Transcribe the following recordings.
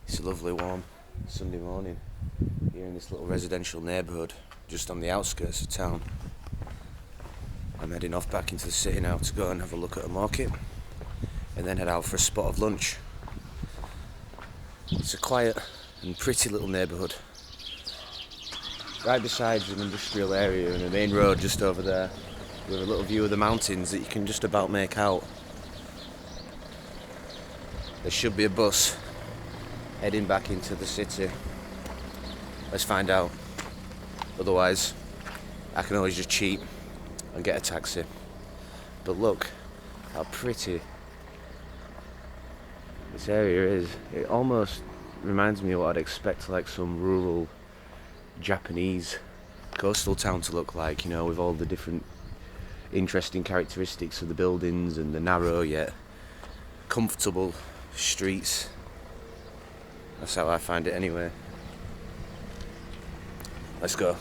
It's a lovely warm Sunday morning here in this little residential neighbourhood just on the outskirts of town. I'm heading off back into the city now to go and have a look at a market and then head out for a spot of lunch. It's a quiet and pretty little neighbourhood right beside an industrial area and a main road just over there with a little view of the mountains that you can just about make out. There should be a bus heading back into the city. Let's find out. Otherwise, I can always just cheat and get a taxi. But look how pretty this area is. It almost reminds me of what I'd expect like some rural Japanese coastal town to look like, you know, with all the different interesting characteristics of the buildings and the narrow yet comfortable streets. That's how I find it anyway. Let's go.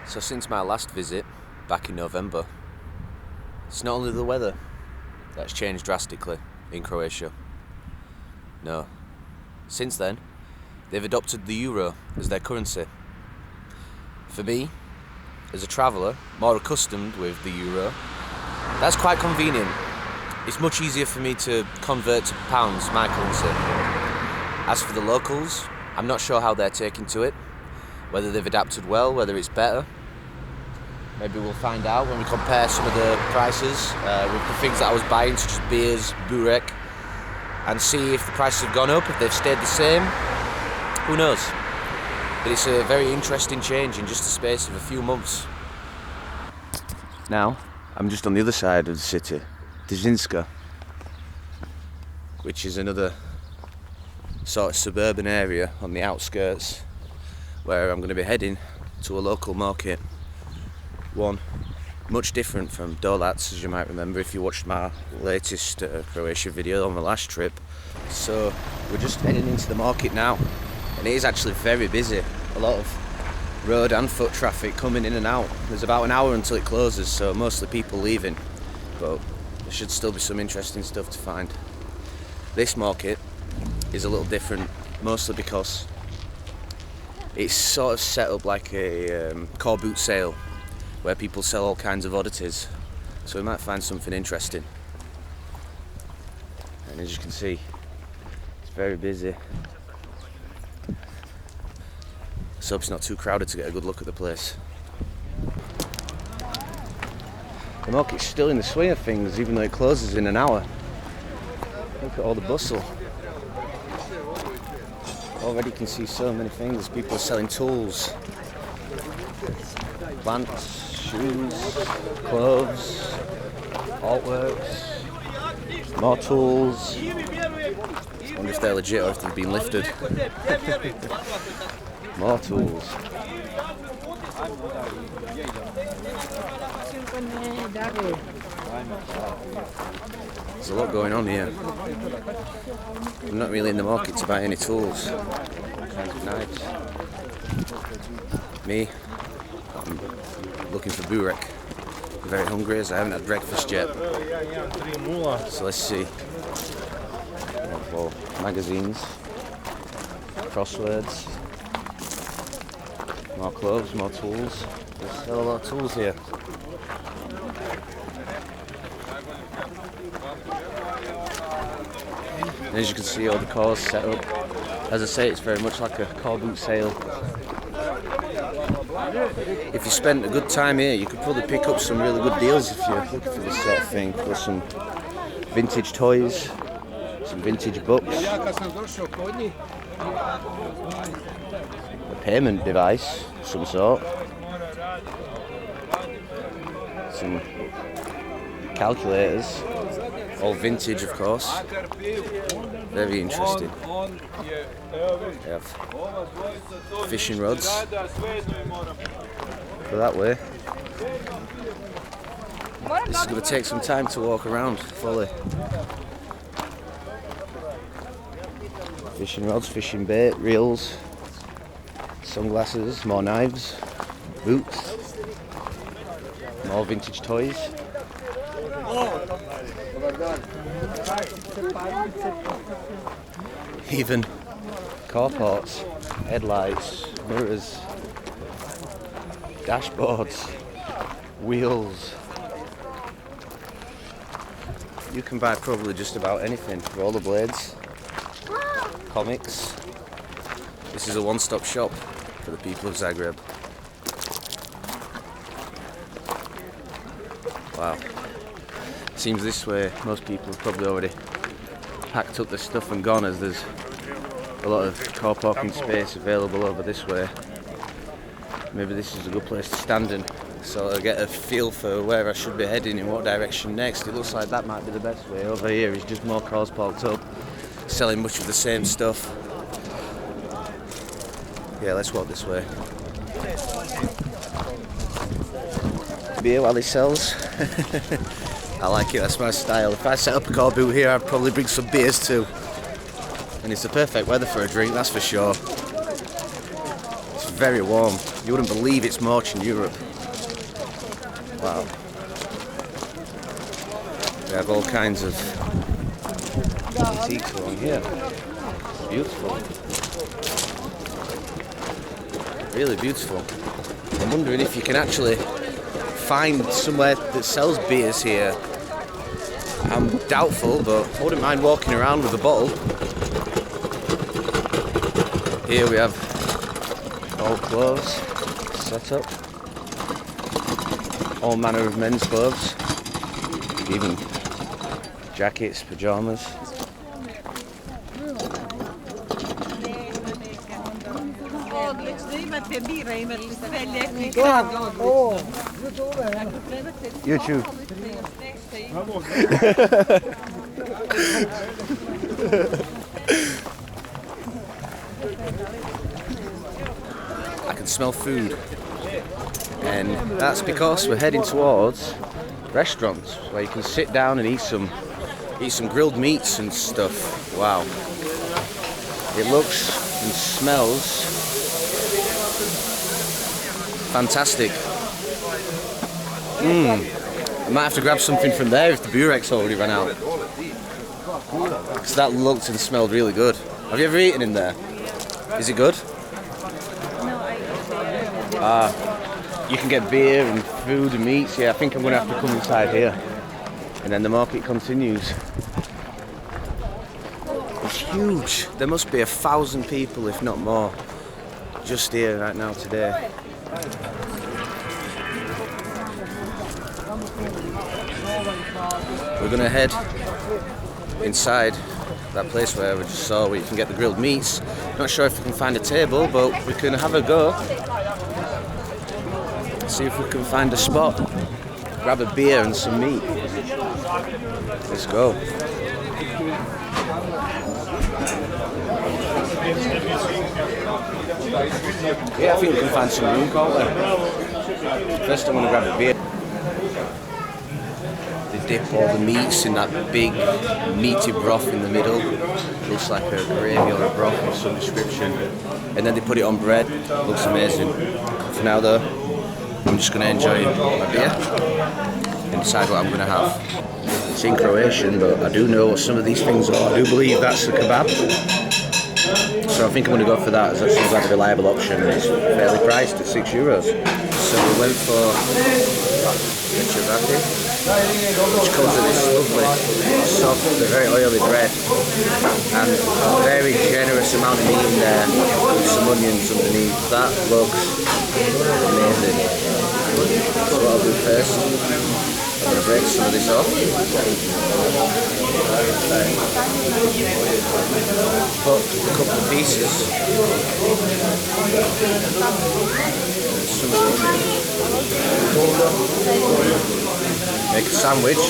So since my last visit back in November, it's not only the weather that's changed drastically in Croatia. No. Since then, they've adopted the euro as their currency. For me, as a traveller, more accustomed with the euro, that's quite convenient. It's much easier for me to convert to pounds, my currency. As for the locals, I'm not sure how they're taking to it, whether they've adapted well, whether it's better. Maybe we'll find out when we compare some of the prices with the things that I was buying, such as beers, burek, and see if the prices have gone up, if they've stayed the same. Who knows? But it's a very interesting change in just the space of a few months. Now, I'm just on the other side of the city, Dzinska, which is another sort of suburban area on the outskirts where I'm going to be heading to a local market. One much different from Dolats, as you might remember if you watched my latest Croatia video on the last trip. So we're just heading into the market now, and it is actually very busy. A lot of road and foot traffic coming in and out. There's about an hour until it closes, so mostly people leaving, but there should still be some interesting stuff to find. This market is a little different, mostly because it's sort of set up like a core boot sale where people sell all kinds of oddities, so we might find something interesting. And as you can see, it's very busy. Let's hope it's not too crowded to get a good look at the place. The market's still in the swing of things, even though it closes in an hour. Look at all the bustle. Already you can see so many things. People are selling tools, plants, shoes, clothes, artworks, more tools. I wonder if they're legit or if they've been lifted. More tools. There's a lot going on here. I'm not really in the market to buy any tools. All kinds of knives. Me, I'm looking for burek. I'm very hungry as I haven't had breakfast yet. So let's see. Well, magazines, crosswords, more clothes, more tools. There's still a lot of tools here. And as you can see, all the cars set up. As I say, it's very much like a car boot sale. If you spent a good time here, you could probably pick up some really good deals if you're looking for this sort of thing. There's some vintage toys, some vintage books, a payment device of some sort, some calculators, all vintage of course. Very interesting. They have fishing rods. Go that way. This is going to take some time to walk around fully. Fishing rods, fishing bait, reels, sunglasses, more knives, boots. More vintage toys. Even carports, headlights, mirrors, dashboards, wheels. You can buy probably just about anything. Rollerblades, comics. This is a one-stop shop for the people of Zagreb. Wow. Seems this way most people have probably already packed up their stuff and gone, as there's a lot of car parking space available over this way. Maybe this is a good place to stand in, so I get a feel for where I should be heading, in what direction next. It looks like that might be the best way. Over here is just more cars parked up, selling much of the same stuff. Yeah, let's walk this way. Beer while he sells. I like it, that's my style. If I set up a car boot here, I'd probably bring some beers too. And it's the perfect weather for a drink, that's for sure. It's very warm. You wouldn't believe it's March in Europe. Wow. They have all kinds of antiques along here. It's beautiful. Really beautiful. I'm wondering if you can actually find somewhere that sells beers here. I'm doubtful, but I wouldn't mind walking around with a bottle. Here we have all clothes set up. All manner of men's clothes. Even jackets, pyjamas. YouTube. I can smell food, and that's because we're heading towards restaurants where you can sit down and eat some grilled meats and stuff. Wow. It looks and smells fantastic. I might have to grab something from there if the Burek's already run out, because that looked and smelled really good. Have you ever eaten in there? Is it good? You can get beer and food and meats. Yeah, I think I'm going to have to come inside here. And then the market continues. It's huge. There must be 1,000 people, if not more, just here right now today. We're going to head inside that place where we just saw, where you can get the grilled meats. Not sure if we can find a table, but we can have a go. See if we can find a spot. Grab a beer and some meat. Let's go. Yeah, I think we can find some room, can't we? First I'm going to grab a beer. They dip all the meats in that big meaty broth in the middle. Looks like a gravy or a broth of some description. And then they put it on bread. Looks amazing. For now though, I'm just going to enjoy my beer and decide what I'm going to have. It's in Croatian, but I do know what some of these things are. I do believe that's a kebab. So I think I'm going to go for that, as that seems like a reliable option, and it's fairly priced at €6. So we went for the Cevapi, which comes with this lovely, soft, very oily bread, and a very generous amount of meat in there, with some onions underneath. That looks amazing. So what I'll do first, I'm going to break some of this off. Put a couple of pieces. Some make a sandwich.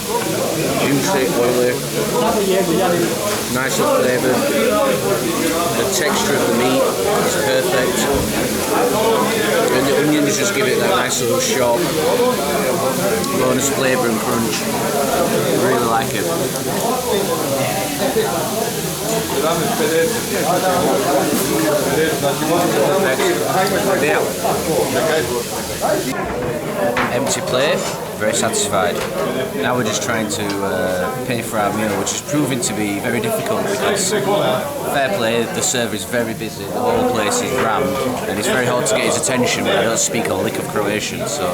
Juicy, oily, nicely flavoured. The texture of the meat is perfect. And the onions just give it that nice little sharp bonus flavour and crunch. I really like it. Empty plate, very satisfied. Now we're just trying to pay for our meal, which is proving to be very difficult because, fair play, the server is very busy, the whole place is rammed, and it's very hard to get his attention when I don't speak a lick of Croatian, so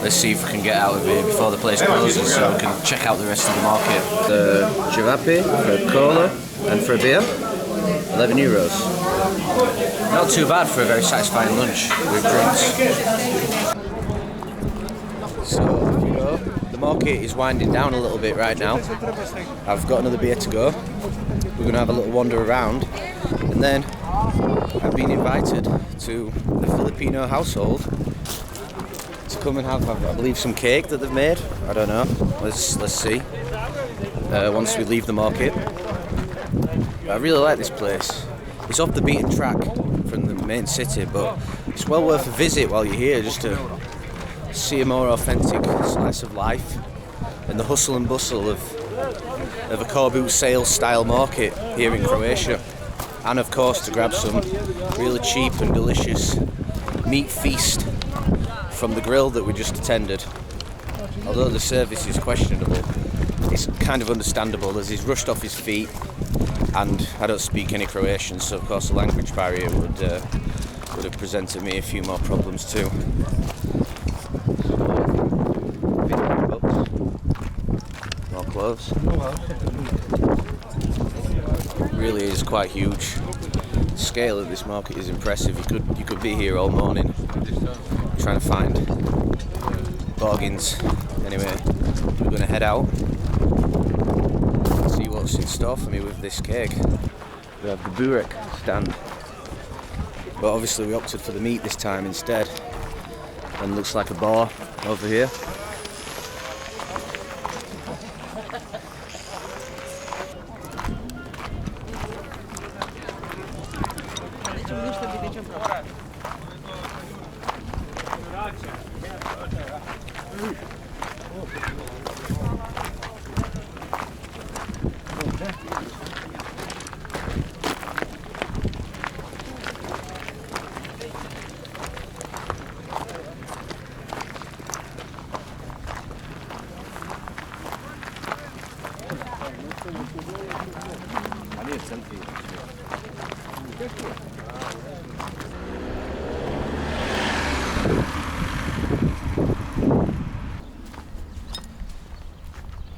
let's see if we can get out of here before the place closes so we can check out the rest of the market. The Cevapi for a cola and for a beer, 11 euros. Not too bad for a very satisfying lunch with drinks. So, the market is winding down a little bit right now. I've got another beer to go. We're going to have a little wander around, and then I've been invited to the Filipino household to come and have, I believe, some cake that they've made. I don't know. Let's see. Once we leave the market. I really like this place. It's off the beaten track from the main city, but it's well worth a visit while you're here, just to see a more authentic slice of life and the hustle and bustle of a car boot sales style market here in Croatia, and of course to grab some really cheap and delicious meat feast from the grill that we just attended. Although the service is questionable, it's kind of understandable as he's rushed off his feet, and I don't speak any Croatian, so of course the language barrier would have presented me a few more problems too. More clothes. Really is quite huge. The scale of this market is impressive. You could be here all morning trying to find bargains. Anyway, we're going to head out. See what's in store for me with this cake. We have the burek stand, but obviously we opted for the meat this time instead. And looks like a bar over here.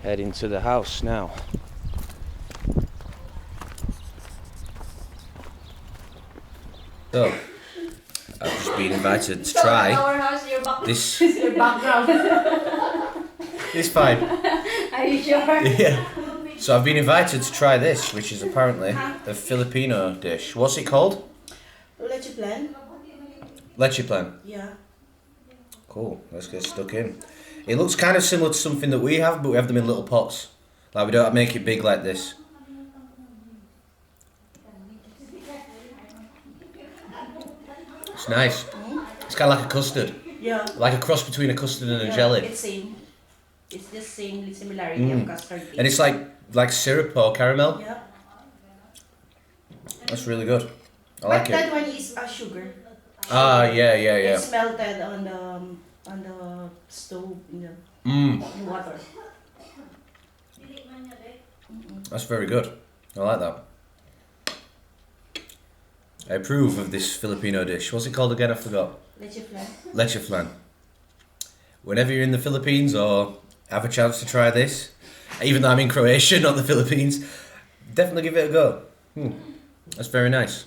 Heading to the house now. So, I've just been invited to try this. It's fine. Are you sure? Yeah. So I've been invited to try this, which is apparently a Filipino dish. What's it called? Leche flan. Leche flan. Yeah. Cool. Let's get stuck in. It looks kind of similar to something that we have, but we have them in little pots. Like, we don't make it big like this. It's nice. It's kind of like a custard. Yeah. Like a cross between a custard and a jelly. It's same. It's the same similarity of custard. And it's like syrup or caramel. Yeah. That's really good. I like But it. that one is sugar. Ah, yeah. It's melted on the stove in the water. That's very good. I like that. I approve of this Filipino dish. What's it called again? I forgot. Leche flan. Leche flan. Whenever you're in the Philippines or have a chance to try this, even though I'm in Croatia, not the Philippines, definitely give it a go. That's very nice.